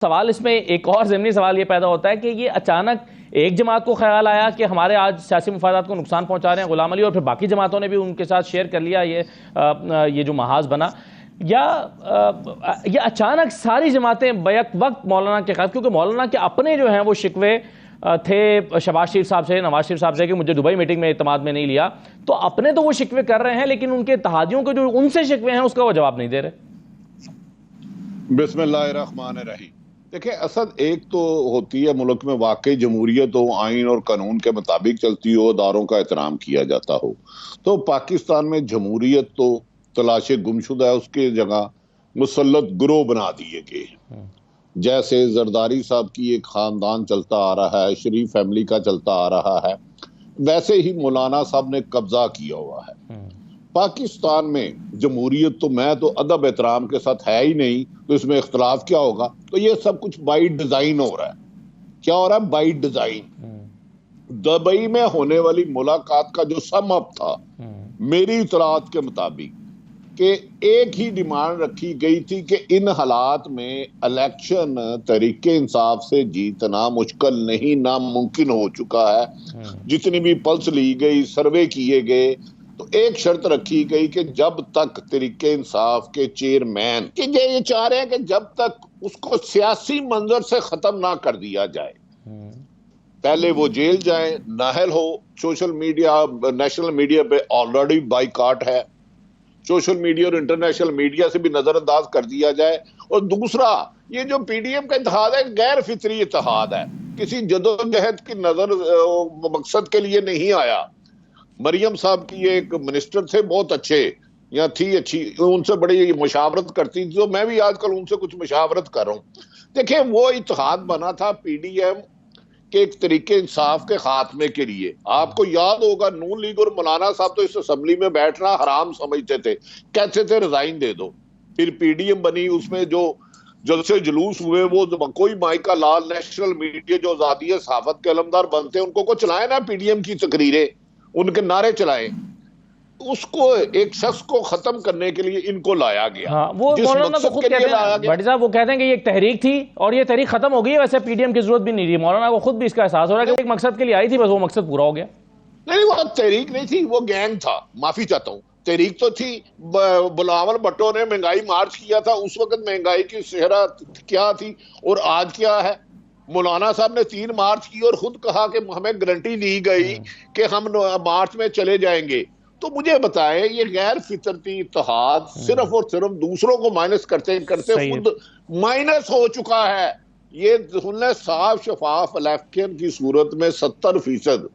सवाल इसमें एक और ज़मीनी सवाल ये पैदा होता है कि ये अचानक एक जमात को ख्याल आया कि हमारे आज सियासी मफादात को नुकसान पहुंचा रहे हैं गुलाम अली, और फिर बाकी जमातों ने भी उनके साथ शेयर कर लिया ये जो महाज बना, या ये अचानक सारी जमातें बैक वक्त मौलाना के खिलाफ, क्योंकि मौलाना के अपने जो हैं वो शिकवे थे शहबाज शरीफ साहब से, नवाज शरीफ साहब से कि मुझे दुबई मीटिंग में इत्तेमाद में नहीं लिया, तो अपने तो वो शिकवे कर रहे हैं लेकिन उनके इत्तेहादियों के जो उनसे शिकवे हैं उसका वो जवाब नहीं दे रहे। बिस्मिल्लाहिर्रहमानिर्रहीम। देखिए, असद एक तो होती है मुल्क में वाकई जमहूरियत हो, आइन और कानून के मुताबिक चलती हो, अदारों का एहतराम किया जाता हो। तो पाकिस्तान में जमहूरियत तो तलाशे गुमशुदा है, उसके जगह मुसल्लत गिरोह बना दिए गए। जैसे जरदारी साहब की एक खानदान चलता आ रहा है, शरीफ फैमिली का चलता आ रहा है, वैसे ही मौलाना साहब ने कब्जा किया हुआ है। पाकिस्तान में जमहूरियत तो मैं तो अदब एहतराम के साथ है ही नहीं, तो इसमें इख्तलाफ क्या होगा। तो ये सब कुछ बाई डिजाइन हो रहा है। क्या हो रहा है? By design. दुबई में होने वाली मुलाकात का जो सम अप था, मेरी इतलात के मुताबिक, कि एक ही डिमांड रखी गई थी कि इन हालात में इलेक्शन तरीके इंसाफ से जीतना मुश्किल नहीं, नामुमकिन हो चुका है। जितनी भी पल्स ली गई, सर्वे किए गए, तो एक शर्त रखी गई कि जब तक तरीके इंसाफ के चेयरमैन कि ये चाह रहे हैं कि जब तक उसको सियासी मंजर से खत्म ना कर दिया जाए, पहले वो जेल जाए, नाहल हो। सोशल मीडिया, नेशनल मीडिया पे ऑलरेडी बाइकआउट है, सोशल मीडिया और इंटरनेशनल मीडिया से भी नजरअंदाज कर दिया जाए। और दूसरा, ये जो पीडीएम का इत्तेहाद है, गैर फितरी इत्तेहाद है, किसी जदोजहद की नजर मकसद के लिए नहीं आया। मरियम साहब की एक मिनिस्टर थे, बहुत अच्छे, या थी अच्छी, उनसे बड़ी मुशावरत करती थी, तो मैं भी आजकल उनसे कुछ मुशावरत कर रहा हूं। देखिए, वो इत्तेहाद बना था पीडीएम के एक तरीके इंसाफ के खात्मे के लिए। आपको याद होगा, नून लीग और मौलाना साहब तो इस असेंबली में बैठना हराम समझते थे, कहते थे रिजाइन दे दो। फिर पीडीएम बनी, उसमें जो जलसे जुलूस हुए, वो कोई माइका लाल, नेशनल मीडिया जो आजादी है सहाफत के अलमदार बनते हैं, उनको को चलाए ना पीडीएम की तकरीरें, उनके नारे चलाए। उसको एक शख्स को खत्म करने के लिए इनको लाया गया। हाँ, वो मौलाना तो खुद कहते हैं, भट्टी साहब, वो कहते हैं कि ये एक तहरीक थी और ये तहरीक खत्म हो गई है, वैसे पीडीएम की जरूरत भी नहीं रही। मौलाना को खुद भी इसका एहसास हो रहा है कि एक मकसद के लिए आई थी, बस वो मकसद पूरा हो गया। नहीं, वो तहरीक नहीं थी, वो गैंग था। माफी चाहता हूँ, तहरीक तो थी। बिलावल भुट्टो ने महंगाई मार्च किया था, उस वक्त महंगाई की सेहरा क्या थी और आज क्या है। मौलाना साहब ने 3 मार्च की और खुद कहा कि हमें गारंटी दी गई कि हम मार्च में चले जाएंगे। तो मुझे बताएं, ये गैर फितरती इत्तेहाद सिर्फ और सिर्फ दूसरों को माइनस करते करते खुद माइनस हो चुका है। ये साफ शफाफ इलेक्शन की सूरत में 70%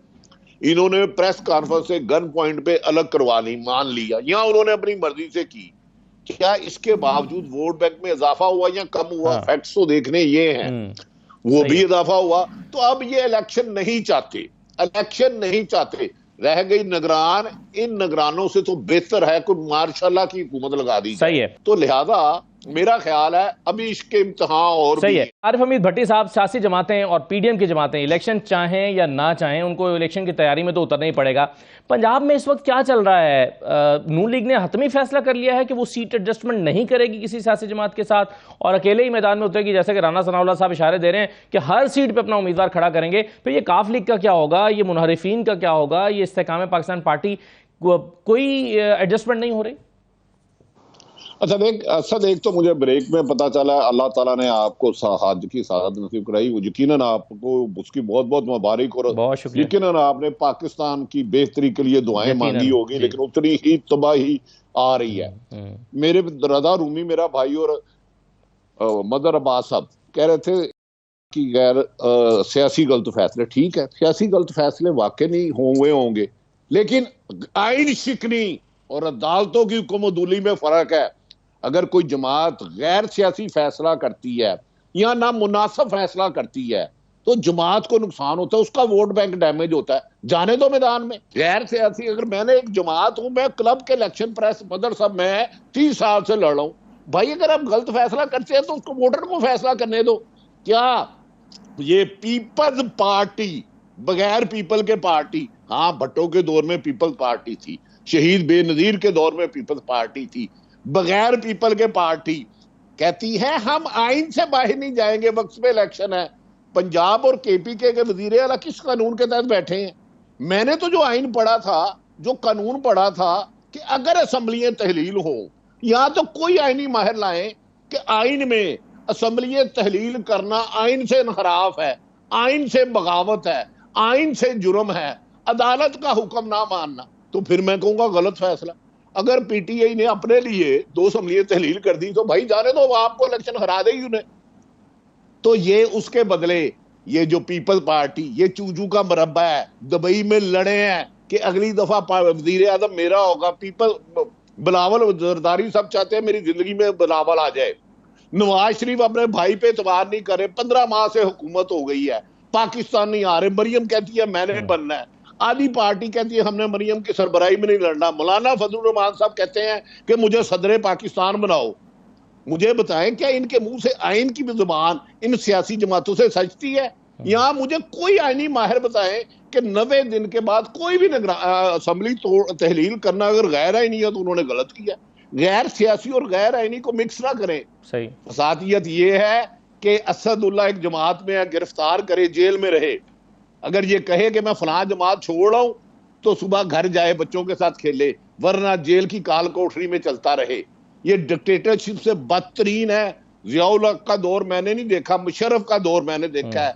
इन्होंने प्रेस कॉन्फ्रेंस से गन पॉइंट पे अलग करवा ली, मान लिया, या उन्होंने अपनी मर्जी से की। क्या इसके बावजूद वोट बैंक में इजाफा हुआ या कम हुआ? फैक्ट्स तो देखने ये हैं, वो भी इजाफा हुआ। तो अब ये इलेक्शन नहीं चाहते, इलेक्शन नहीं चाहते। रह गई निगरान, इन निगरानों से तो बेहतर है कोई मार्शाल्लाह की हुकूमत लगा दी। सही है। तो लिहाजा मेरा ख्याल है अभी इसके इम्तिहान और सही है। आरिफ हमीद भट्टी साहब, सियासी जमातें और पीडीएम की जमातें इलेक्शन चाहें या ना चाहें, उनको इलेक्शन की तैयारी में तो उतरना ही पड़ेगा। पंजाब में इस वक्त क्या चल रहा है? नून लीग ने हतमी फैसला कर लिया है कि वो सीट एडजस्टमेंट नहीं करेगी किसी सियासी जमात के साथ और अकेले ही मैदान में उतरेगी, जैसे कि राना सनाउल्लाह साहब इशारे दे रहे हैं कि हर सीट पर अपना उम्मीदवार खड़ा करेंगे। फिर ये काफ लीग का क्या होगा, ये मुनहरिफीन का क्या होगा, ये इस्तेकाम पाकिस्तान पार्टी, कोई एडजस्टमेंट नहीं हो रही। अच्छा देख असद, एक तो मुझे ब्रेक में पता चला, अल्लाह ताला ने आपको हज की सादत नसीब कराई, यकीनन आपको उसकी बहुत बहुत मुबारक। और यकीनन आपने पाकिस्तान की बेहतरी के लिए दुआएं मांगी होगी, लेकिन उतनी ही तबाही आ रही है। मेरे रजा रूमी, मेरा भाई, और मदर अब्बास साहब कह रहे थे कि गैर सियासी गलत फैसले, ठीक है, सियासी गलत फैसले वाकई नहीं हुए होंगे, लेकिन आइन शिकनी और अदालतों की हुक्मदुली में फर्क है। अगर कोई जमात गैर सियासी फैसला करती है या ना मुनासिब फैसला करती है, तो जमात को नुकसान होता है, उसका वोट बैंक डैमेज होता है। जाने दो मैदान में गैर सियासी। अगर मैंने एक जमात हूं, मैं क्लब के इलेक्शन प्रेस मदर साहब, मैं 30 साल से लड़ रहा हूं भाई। अगर आप गलत फैसला करते हैं तो उसको वोटर को फैसला करने दो। क्या ये पीपल्स पार्टी बगैर पीपल के पार्टी? हाँ, भट्टो के दौर में पीपल्स पार्टी थी, शहीद बेनजीर के दौर में पीपल्स पार्टी थी, बगैर पीपल के पार्टी। कहती है हम आइन से बाहर नहीं जाएंगे, वक्त पे इलेक्शन है। पंजाब और केपीके के वजीर आला किस कानून के तहत बैठे हैं? मैंने तो जो आइन पढ़ा था, जो कानून पढ़ा था कि अगर असम्बलियां तहलील हो, यहां तो कोई आइनी माहिर लाए कि आइन में असम्बलियां तहलील करना आइन से इनहराफ है, आइन से बगावत है, आइन से जुर्म है, अदालत का हुक्म ना मानना, तो फिर मैं कहूंगा गलत फैसला। अगर पीटीआई ने अपने लिए 2 असम्बलियां तहलील कर दी तो भाई जाने दो, आपको इलेक्शन हरा देगी उन्हें। तो ये उसके बदले ये जो पीपल पार्टी, ये चूजू का मरब्बा है, दुबई में लड़े हैं कि अगली दफा वजीर आजम मेरा होगा। पीपल बिलावल जरदारी सब चाहते हैं मेरी जिंदगी में बिलावल आ जाए। नवाज शरीफ अपने भाई पे एतबार नहीं करे, 15 माह से हुकूमत हो गई है, पाकिस्तान नहीं आ रहे। मरियम कहती है मैंने बनना है, आधी पार्टी कहती है हमने मरियम की सरबराही में नहीं लड़ना। मौलाना फजलुर रहमान साहब कहते हैं कि मुझे सदर पाकिस्तान बनाओ। मुझे बताएं क्या इनके मुंह से आइन की भी जुबान इन सियासी जमातों से सजती है? यहां मुझे कोई आइनी माहिर बताएं कि 90 दिन के बाद कोई भी असेंबली तहलील करना अगर गैर आइनी है तो उन्होंने गलत किया। गैर सियासी और गैर आइनी को मिक्स ना करें। सही फसादियत ये है कि असदुल्ला एक जमात में है, गिरफ्तार करे, जेल में रहे। अगर ये कहे कि मैं फलां जमात छोड़ रहा हूं तो सुबह घर जाए बच्चों के साथ खेले, वरना जेल की काल कोठरी में चलता रहे। ये डिक्टेटरशिप से बदतरीन है। जियाउल हक का दौर मैंने नहीं देखा, मुशर्रफ का दौर मैंने देखा है।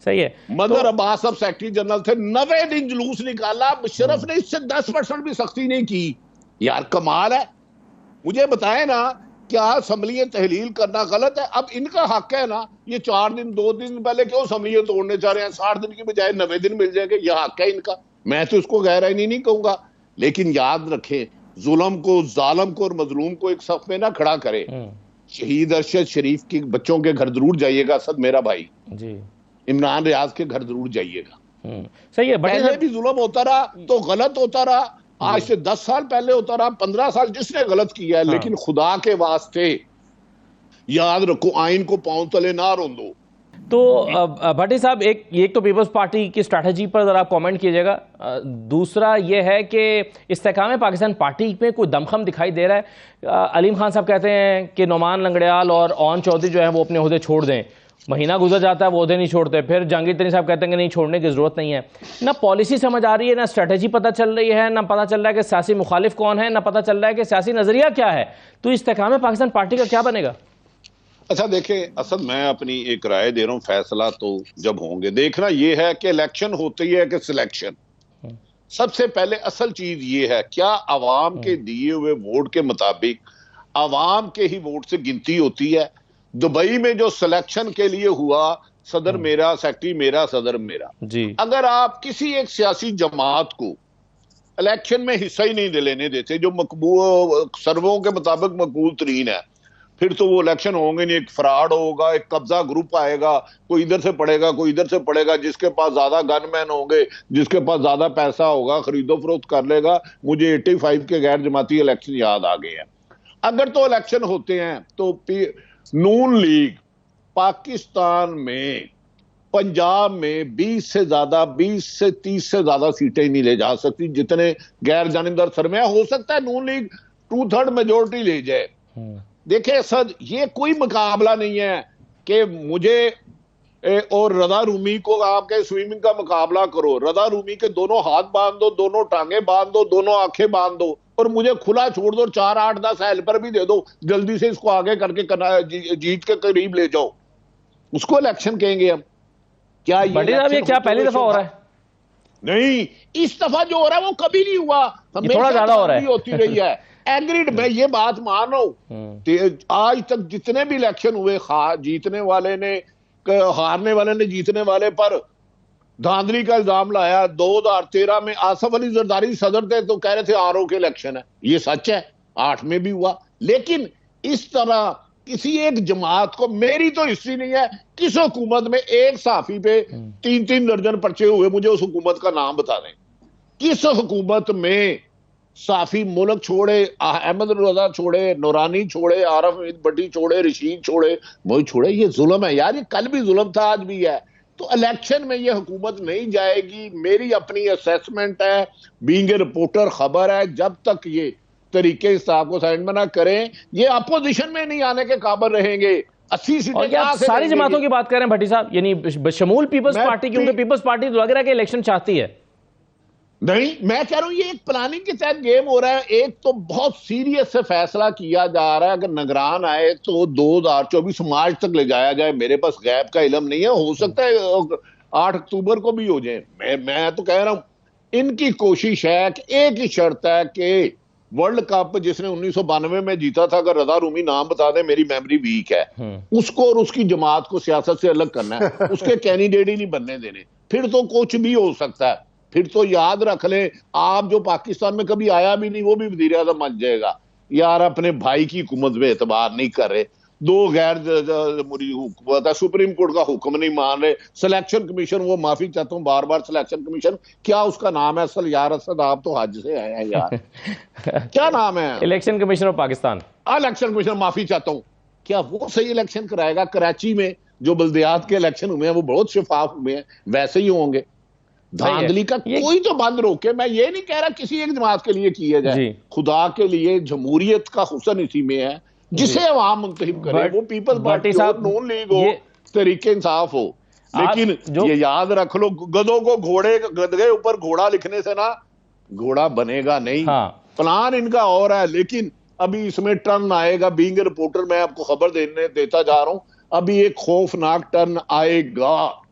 सही है। मदर अब्बास अब सेक्रेटरी जनरल थे, 90 दिन जुलूस निकाला, मुशर्रफ ने इससे 10% भी सख्ती नहीं की। यार कमाल है। मुझे बताएं ना, क्या असम्बलियां तहलील करना गलत है? अब इनका हक है ना, ये 4 दिन 2 दिन पहले क्यों असम्बलियां तोड़ने जा रहे हैं? 60 दिन की बजाय 90 दिन मिल जाएंगे, यह हक है इनका। मैं तो इसको गैर आइनी नहीं कहूंगा, लेकिन याद रखें जुल्म को, जालिम को और मजलूम को एक सफ में ना खड़ा करे। शहीद अरशद शरीफ के बच्चों के घर जरूर जाइएगा, असद मेरा भाई जी। इमरान रियाज के घर जरूर जाइएगा। सही है। पहले भी जुल्म होता रहा तो गलत होता रहा, आज से 10 साल पहले होता रहा, 15 साल जिसने गलत किया है। लेकिन खुदा के वास्ते याद रखो, आइन को पांव तले ना रोंदो। तो भट्टी साहब, एक तो पीपल्स पार्टी की स्ट्रैटेजी पर जरा कमेंट कीजिएगा। दूसरा ये है कि इस्तेकाम पाकिस्तान पार्टी में कोई दमखम दिखाई दे रहा है। अलीम खान साहब कहते हैं कि नोमान लंगड़ियाल और ओन चौधरी जो है वो अपने ओहदे छोड़ दें। महीना गुजर जाता है वो ओहदे नहीं छोड़ते। फिर जहांगीर तरीन साहब कहते हैं कि नहीं, छोड़ने की जरूरत नहीं है। ना पॉलिसी समझ आ रही है, ना स्ट्रैटेजी पता चल रही है, ना पता चल रहा है कि सियासी मुखालिफ कौन है, ना पता चल रहा है कि सियासी नजरिया क्या है। तो इस्तेकाम पाकिस्तान पार्टी का क्या बनेगा? अच्छा देखें असद, मैं अपनी एक राय दे रहा हूं, फैसला तो जब होंगे। देखना यह है कि इलेक्शन होती है कि सिलेक्शन। सबसे पहले असल चीज ये है, क्या आवाम के दिए हुए वोट के मुताबिक आवाम के ही वोट से गिनती होती है? दुबई में जो सिलेक्शन के लिए हुआ, सदर मेरा, सेक्रेटरी मेरा, सदर मेरा जी। अगर आप किसी एक सियासी जमात को इलेक्शन में हिस्सा ही नहीं लेने देते, जो मकबूल सर्वों के मुताबिक मकबूल तरीन है, फिर तो वो इलेक्शन होंगे नहीं। एक फ्रॉड होगा, एक कब्जा ग्रुप आएगा, कोई इधर से पड़ेगा, कोई इधर से पड़ेगा, जिसके पास ज्यादा गनमैन होंगे, जिसके पास ज्यादा पैसा होगा, खरीदो फरोख्त कर लेगा। मुझे 85 के गैर जमाती इलेक्शन याद आ गए हैं। अगर तो इलेक्शन होते हैं तो नून लीग पाकिस्तान में पंजाब में 20 से 30 से ज्यादा सीटें नहीं ले जा सकती जितने गैर जानिबदार सरमाया। हो सकता है नून लीग 2/3 मेजोरिटी ले जाए। देखिए सर, ये कोई मुकाबला नहीं है कि मुझे और रजा रूमी को आपके स्विमिंग का मुकाबला करो। रजा रूमी के दोनों हाथ बांध दो, दोनों टांगे बांध दो, दोनों आंखें बांध दो और मुझे खुला छोड़ दो। 4, 8, 10 हेल्पर भी दे दो, जल्दी से इसको आगे करके जीत के करीब ले जाओ। उसको इलेक्शन कहेंगे हम? क्या ये क्या पहली दफा हो रहा है? नहीं, इस दफा जो हो रहा है वो कभी नहीं हुआ, थोड़ा ज्यादा हो रहा है, होती रही है। एग्रीड, मैं ये बात मान रहा हूं। आज तक जितने भी इलेक्शन हुए, जीतने वाले ने, हारने वाले ने जीतने वाले पर धांधली का इल्जाम लाया। 2013 में आसफ अली जरदारी सदर थे तो कह रहे थे आरओ के इलेक्शन है, ये सच है। 8 में भी हुआ। लेकिन इस तरह किसी एक जमात को, मेरी तो हिस्ट्री नहीं है, किस हुकूमत में एक साफी पे 3-3 दर्जन पर्चे हुए, मुझे उस हुकूमत का नाम बता दें। किस हुकूमत में साफी मुल्क छोड़े, अहमद रजा छोड़े, नूरानी छोड़े, आरफ भट्टी छोड़े, रशीद छोड़े, मोई छोड़े? ये जुल्म है यार, ये कल भी जुल्म था, आज भी है। तो इलेक्शन में ये हुकूमत नहीं जाएगी। मेरी अपनी असेसमेंट है, बीइंग ए रिपोर्टर खबर है, जब तक ये तरीके इंसाफ को साइड में ना करें, ये अपोजिशन में नहीं आने के काबिल रहेंगे। 80 और सीटें क्या आप सारी जमातों की बात कर रहे हैं भट्टी साहब, यानी शमूल पीपल्स पार्टी, क्योंकि पीपल्स पार्टी तो लग रहा है कि इलेक्शन चाहती है। नहीं, मैं कह रहा हूं ये एक प्लानिंग के तहत गेम हो रहा है। एक तो बहुत सीरियस से फैसला किया जा रहा है, अगर निगरान आए तो 2024 मार्च तक ले जाया जाए। मेरे पास गैप का इल्म नहीं है, हो सकता है 8 अक्टूबर को भी हो जाए। मैं तो कह रहा हूं इनकी कोशिश है कि एक ही शर्त है कि वर्ल्ड कप जिसने 1992 में जीता था, अगर रजा रूमी नाम बता दे, मेरी मेमोरी वीक है, उसको और उसकी जमात को सियासत से अलग करना है। उसके कैंडिडेट ही नहीं बनने देने, फिर तो कुछ भी हो सकता है। फिर तो याद रख ले, आप जो पाकिस्तान में कभी आया भी नहीं वो भी वजीर आज़म बन जाएगा। यार अपने भाई की हुकूमत में एतबार नहीं कर रहे, दो गैर जमहूरी हुकूमत है, सुप्रीम कोर्ट का हुक्म नहीं मान रहे, सिलेक्शन कमीशन, वो माफी चाहता हूँ बार बार, सिलेक्शन कमीशन क्या उसका नाम है असल? यार असद आप तो हज से आए हैं यार, क्या नाम है? Election commission of Pakistan. Election commission, माफी चाहता हूँ। क्या वो सही इलेक्शन कराएगा? कराची में जो बल्दियात के इलेक्शन हुए हैं वो बहुत शफाफ हुए हैं, वैसे ही होंगे। धांधली का कोई तो बंद रोके। मैं ये नहीं कह रहा किसी एक जमात के लिए किया जाए, खुदा के लिए जमहूरियत का हुस्न इसी में है, जिसे अवाम मुंतखब करे, वो पीपल्स पार्टी हो, नून लीग हो, तरीके इंसाफ हो। लेकिन ये याद रख लो, गधों को घोड़े, गधे ऊपर घोड़ा लिखने से ना घोड़ा बनेगा नहीं। प्लान इनका और है, लेकिन अभी इसमें टर्न आएगा। बीइंग ए रिपोर्टर मैं आपको खबर देता जा रहा हूं, अभी एक खौफनाक टर्न आएगा।